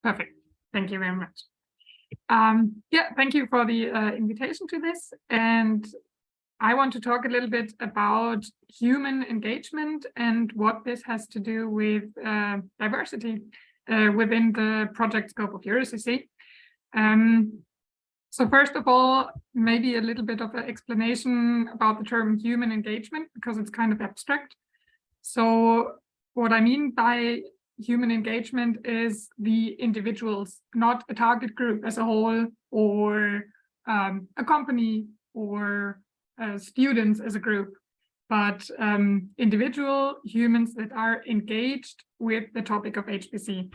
Perfect. Thank you very much. Yeah, thank you for the invitation to this. And I want to talk a little bit about human engagement and what this has to do with diversity within the project scope of EuroCC. So first of all, maybe a little bit of an explanation about the term human engagement, because it's kind of abstract. So what I mean by human engagement is the individuals, not a target group as a whole, or a company, or students as a group, but individual humans that are engaged with the topic of HPC.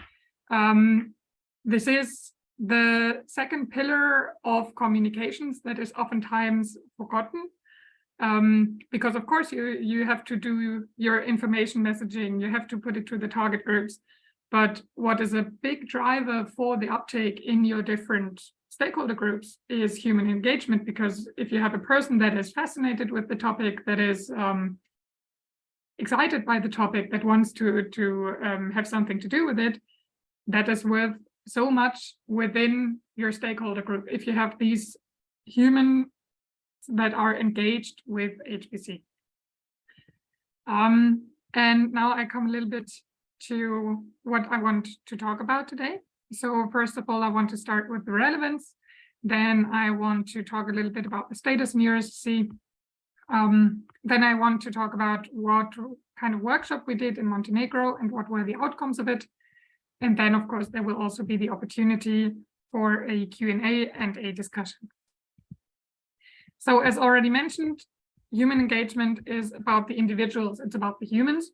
This is the second pillar of communications that is oftentimes forgotten, because of course you have to do your information messaging, you have to put it to the target groups, but what is a big driver for the uptake in your different stakeholder groups is human engagement. Because if you have a person that is fascinated with the topic, that is excited by the topic, that wants to have something to do with it, that is worth so much within your stakeholder group if you have these humans that are engaged with HPC. And now I come a little bit to what I want to talk about today. So first of all, I want to start with the relevance. Then I want to talk a little bit about the status in EuroCC. Then I want to talk about what kind of workshop we did in Montenegro and what were the outcomes of it. And then, of course, there will also be the opportunity for a Q&A and a discussion. So as already mentioned, human engagement is about the individuals, it's about the humans.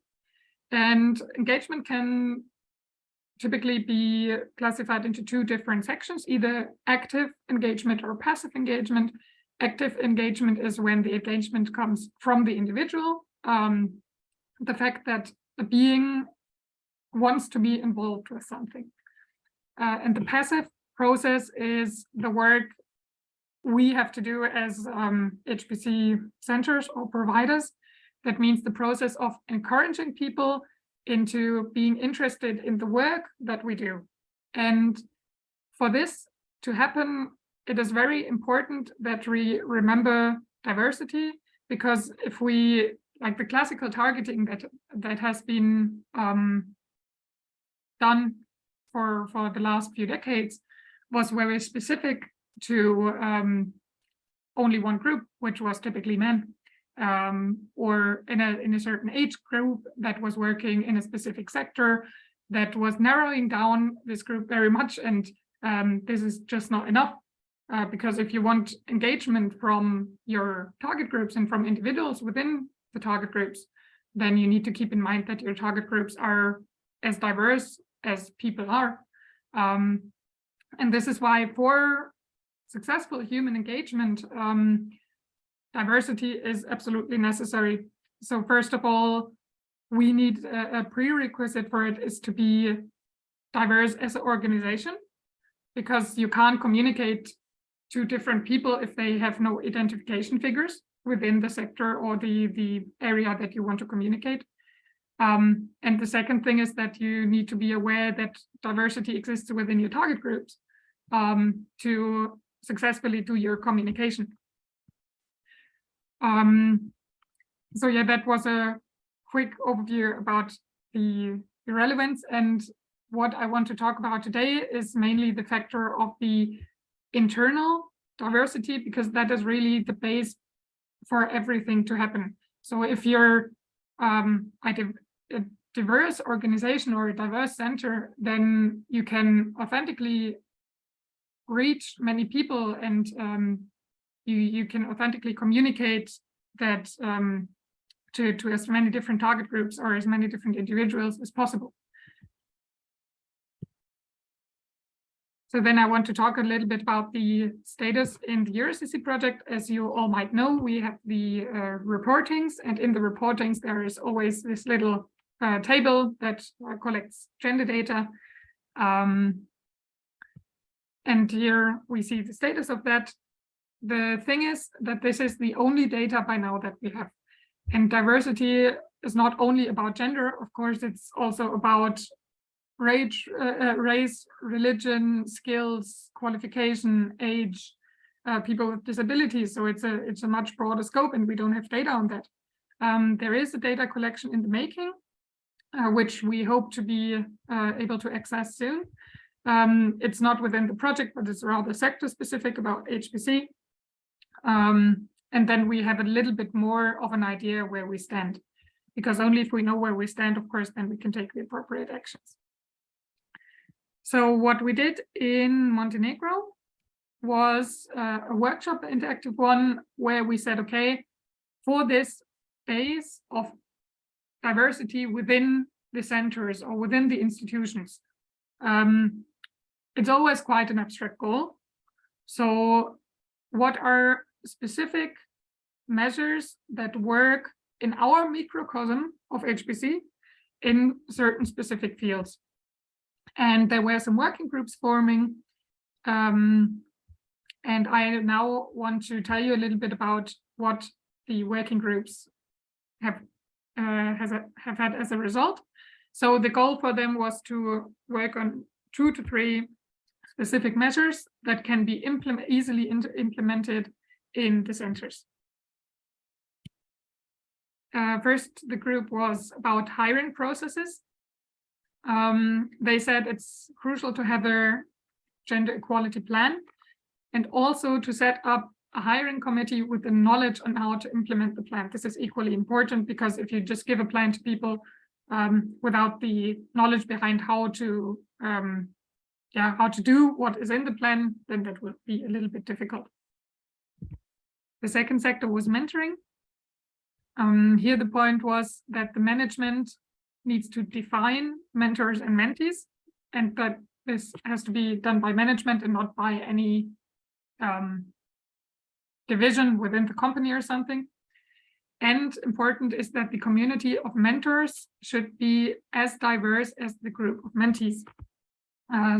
And engagement can typically be classified into two different sections, either active engagement or passive engagement. Active engagement is when the engagement comes from the individual, the fact that a being wants to be involved with something. And the passive process is the work we have to do as HPC centers or providers. That means the process of encouraging people into being interested in the work that we do. And for this to happen, it is very important that we remember diversity, because if we, like the classical targeting that has been done for the last few decades was very specific to only one group, which was typically men, or in a certain age group that was working in a specific sector, that was narrowing down this group very much. And this is just not enough, because if you want engagement from your target groups and from individuals within the target groups, then you need to keep in mind that your target groups are as diverse as people are. And this is why for successful human engagement, diversity is absolutely necessary. So first of all, we need a prerequisite for it is to be diverse as an organization, because you can't communicate to different people if they have no identification figures within the sector or the area that you want to communicate. And the second thing is that you need to be aware that diversity exists within your target groups to successfully do your communication. So yeah, that was a quick overview about the relevance. And what I want to talk about today is mainly the factor of the internal diversity, because that is really the base for everything to happen. So if you're a diverse organization or a diverse center, then you can authentically reach many people, and you can authentically communicate that to as many different target groups or as many different individuals as possible. So then I want to talk a little bit about the status in the EuroCC project. As you all might know, we have the reportings, and in the reportings there is always this little table that collects gender data. And here we see the status of that. The thing is that this is the only data by now that we have. And diversity is not only about gender, of course, it's also about race, religion, skills, qualification, age, people with disabilities. So it's a much broader scope, and we don't have data on that. There is a data collection in the making, which we hope to be able to access soon. It's not within the project, but it's rather sector specific about HPC. And then we have a little bit more of an idea where we stand, because only if we know where we stand, of course, then we can take the appropriate actions. So what we did in Montenegro was a workshop, an interactive one, where we said, okay, for this base of diversity within the centers or within the institutions, it's always quite an abstract goal. So what are specific measures that work in our microcosm of HPC in certain specific fields? And there were some working groups forming. And I now want to tell you a little bit about what the working groups have had as a result. So the goal for them was to work on 2 to 3 specific measures that can be easily implemented in the centers. First, the group was about hiring processes. They said it's crucial to have a gender equality plan, and also to set up a hiring committee with the knowledge on how to implement the plan. This is equally important, because if you just give a plan to people without the knowledge behind how to do what is in the plan, then that will be a little bit difficult. The second sector was mentoring. Here the point was that the management needs to define mentors and mentees, and that this has to be done by management and not by any division within the company or something. And important is that the community of mentors should be as diverse as the group of mentees.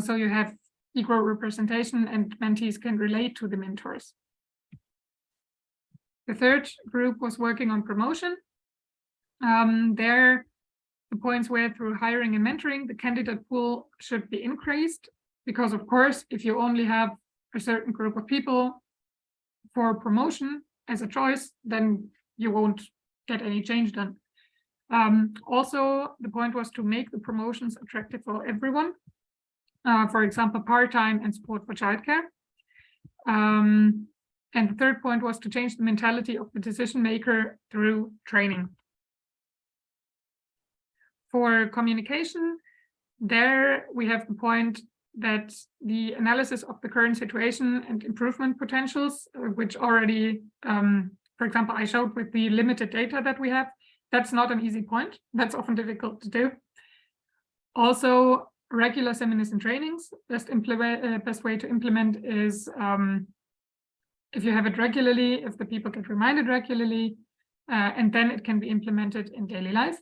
So you have equal representation, and mentees can relate to the mentors. The third group was working on promotion. There, the points were through hiring and mentoring, the candidate pool should be increased, because of course, if you only have a certain group of people for promotion as a choice, then you won't get any change done. Also, the point was to make the promotions attractive for everyone. For example, part-time and support for childcare. And the third point was to change the mentality of the decision maker through training. For communication, there we have the point that the analysis of the current situation and improvement potentials, which already, for example, I showed with the limited data that we have, that's not an easy point. That's often difficult to do. Also, regular seminars and trainings, best way to implement is if you have it regularly, if the people get reminded regularly, and then it can be implemented in daily life.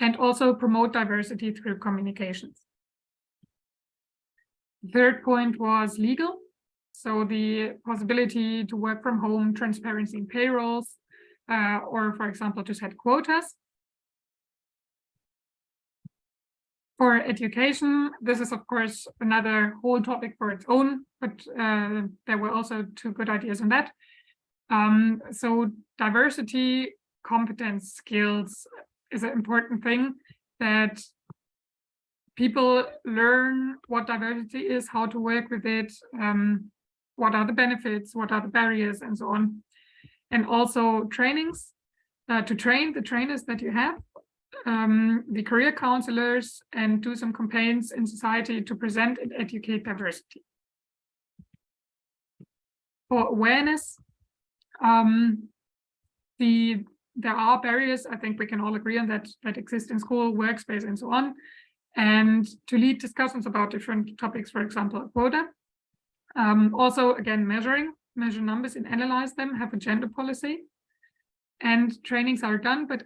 And also promote diversity through communications. The third point was legal. So the possibility to work from home, transparency in payrolls, or for example, to set quotas. For education, this is of course another whole topic for its own, but there were also 2 good ideas on that. So diversity, competence, skills is an important thing, that people learn what diversity is, how to work with it, what are the benefits, what are the barriers, and so on. And also trainings, to train the trainers that you have, the career counselors, and do some campaigns in society to present and educate diversity. For awareness, there are barriers, I think we can all agree on that, that exist in school, workspace, and so on. And to lead discussions about different topics, for example, a quota. Also, again, measure numbers and analyze them, have a gender policy. And trainings are done, but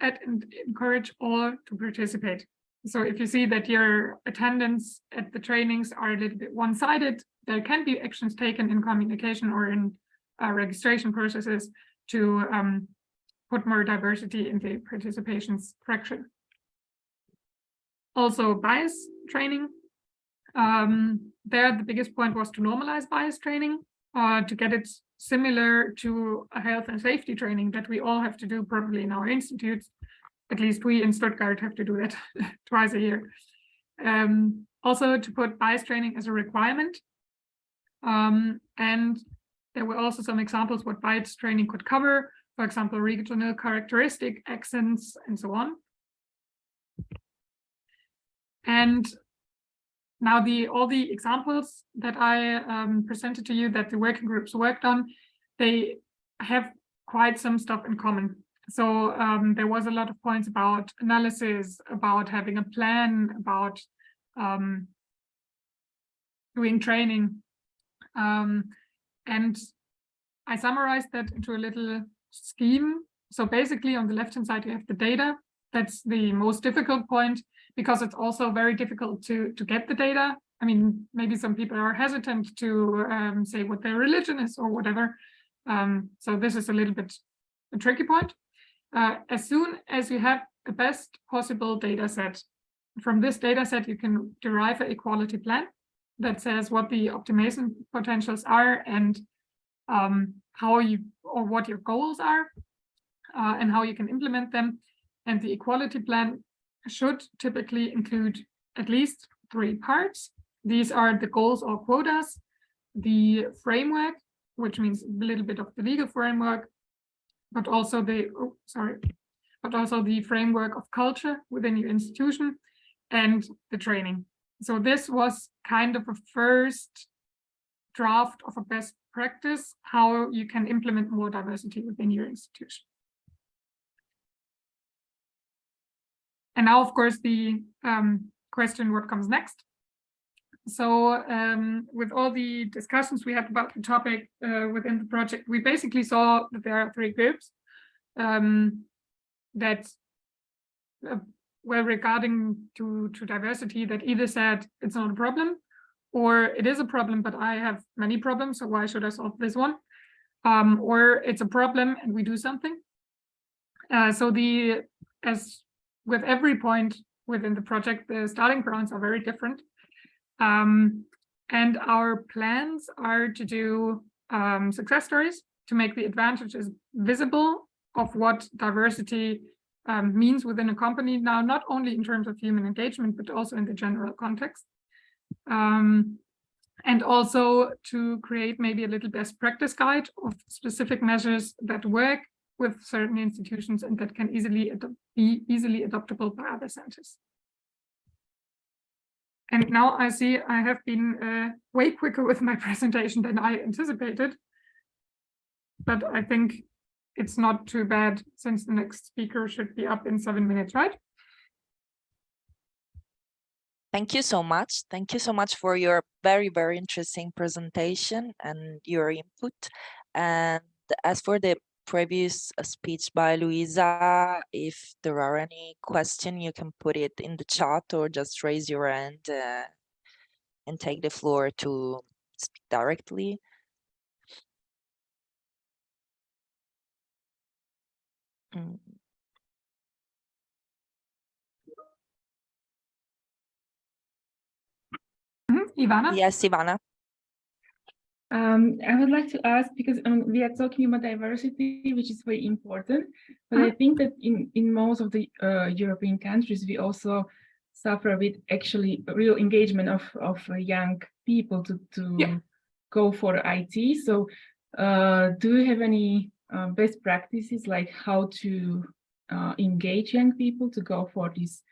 encourage all to participate. So if you see that your attendance at the trainings are a little bit one-sided, there can be actions taken in communication or in registration processes to put more diversity in the participation fraction. Also bias training. There, the biggest point was to normalize bias training, to get it similar to a health and safety training that we all have to do probably in our institutes. At least we in Stuttgart have to do that twice a year. Also to put bias training as a requirement. And there were also some examples what bias training could cover, for example, regional characteristic, accents, and so on. And now all the examples that I presented to you that the working groups worked on, they have quite some stuff in common. So there was a lot of points about analysis, about having a plan, about doing training. And I summarized that into a little scheme. So basically on the left-hand side, you have the data. That's the most difficult point, because it's also very difficult to get the data. I mean, maybe some people are hesitant to say what their religion is or whatever. So this is a little bit a tricky point. As soon as you have the best possible data set, from this data set, you can derive an equality plan that says what the optimization potentials are and how you, or what your goals are, and how you can implement them. And the equality plan should typically include at least 3 parts. These are the goals or quotas, the framework, which means a little bit of the legal framework, but also the framework of culture within your institution, and the training. So this was kind of a first draft of a best practice, how you can implement more diversity within your institution. And now, of course, the question, what comes next? So with all the discussions we had about the topic within the project, we basically saw that there are 3 groups that were regarding to diversity, that either said it's not a problem, or it is a problem, but I have many problems, so why should I solve this one? Or it's a problem and we do something. So as with every point within the project, the starting grounds are very different. And our plans are to do success stories to make the advantages visible of what diversity means within a company now, not only in terms of human engagement, but also in the general context. And also to create maybe a little best practice guide of specific measures that work with certain institutions and that can be easily adoptable by other centers. And now I see I have been way quicker with my presentation than I anticipated, but I think it's not too bad since the next speaker should be up in 7 minutes, right? Thank you so much. Thank you so much for your very, very interesting presentation and your input. And as for the previous speech by Luisa, if there are any questions, you can put it in the chat or just raise your hand and take the floor to speak directly. Ivana? Yes, Ivana. I would like to ask, because we are talking about diversity, which is very important, but I think that in most of the European countries, we also suffer with actually real engagement of young people to go for IT. So do you have any best practices, like how to engage young people to go for this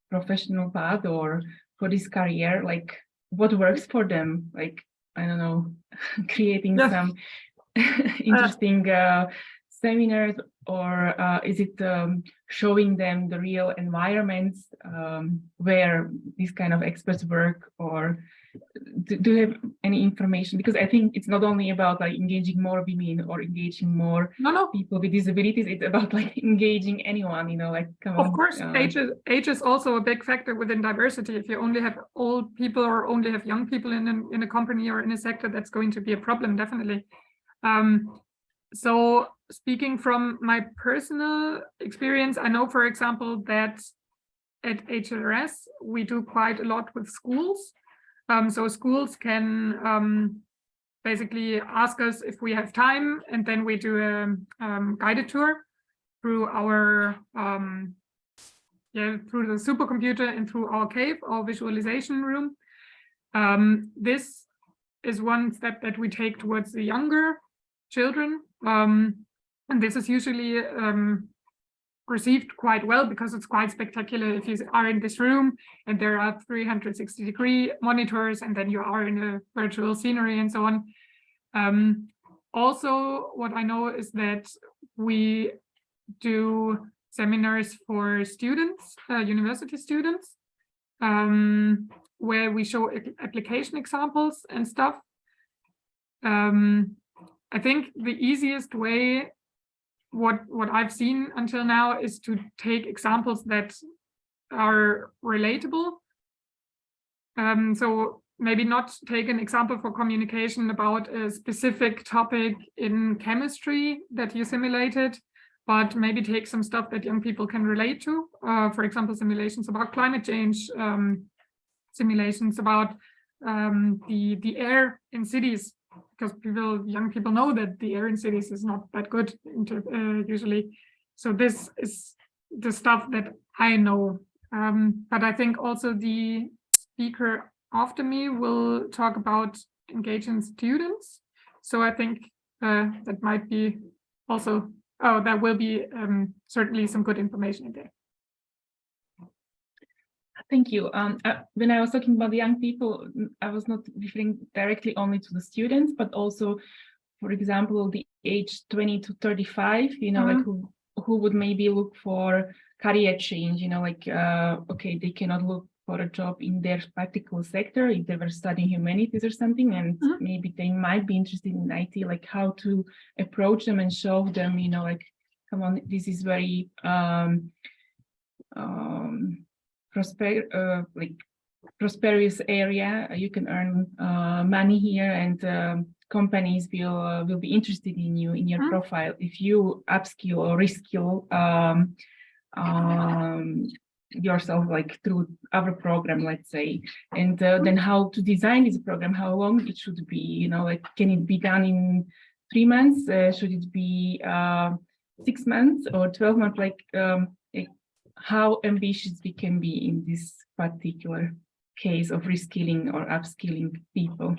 professional path or for this career? Like, what works for them? Like, I don't know, creating some interesting seminars, or is it showing them the real environments where these kind of experts work? Or do you have any information? Because I think it's not only about like engaging more women or engaging more people with disabilities, it's about like engaging anyone, you know, like come on. Of course, age is also a big factor within diversity. If you only have old people or only have young people in a company or in a sector, that's going to be a problem, definitely. So speaking from my personal experience, I know, for example, that at HLRS, we do quite a lot with schools. So schools can basically ask us if we have time, and then we do a guided tour through our through the supercomputer and through our cave, our visualization room. This is one step that we take towards the younger children, and this is usually received quite well because it's quite spectacular if you are in this room and there are 360-degree monitors, and then you are in a virtual scenery and so on. Also, what I know is that we do seminars for students, university students, where we show application examples and stuff. I think the easiest way, what I've seen until now, is to take examples that are relatable. So maybe not take an example for communication about a specific topic in chemistry that you simulated, but maybe take some stuff that young people can relate to. For example, simulations about climate change, simulations about the air in cities, because young people know that the air in cities is not that good usually. So this is the stuff that I know. But I think also the speaker after me will talk about engaging students. So I think that might be also, there will be certainly some good information in there. Thank you. When I was talking about the young people, I was not referring directly only to the students, but also, for example, the age 20 to 35, like who would maybe look for career change, like, okay, they cannot look for a job in their particular sector if they were studying humanities or something, and maybe they might be interested in IT, like how to approach them and show them, like, come on, this is very prosperous area. You can earn money here, and companies will be interested in you, in your profile, if you upskill or reskill yourself, like through our program, let's say. And then how to design this program, how long it should be, like, can it be done in 3 months? Should it be 6 months or 12 months? Like how ambitious we can be in this particular case of reskilling or upskilling people.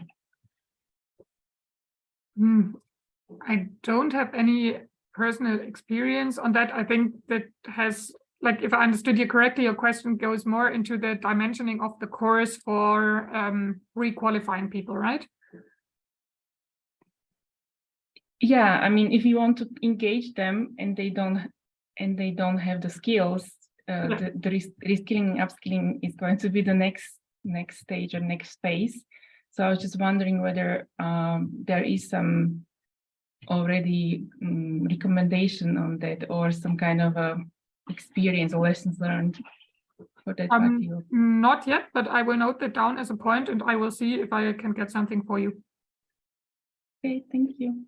I don't have any personal experience on that. I think that has, like, if I understood you correctly, your question goes more into the dimensioning of the course for requalifying people, right? Yeah, I mean, if you want to engage them and they don't have the skills, the reskilling, upskilling is going to be the next stage or next phase. So I was just wondering whether there is some already recommendation on that, or some kind of experience or lessons learned for that field. Not yet, but I will note that down as a point, and I will see if I can get something for you. Okay, thank you.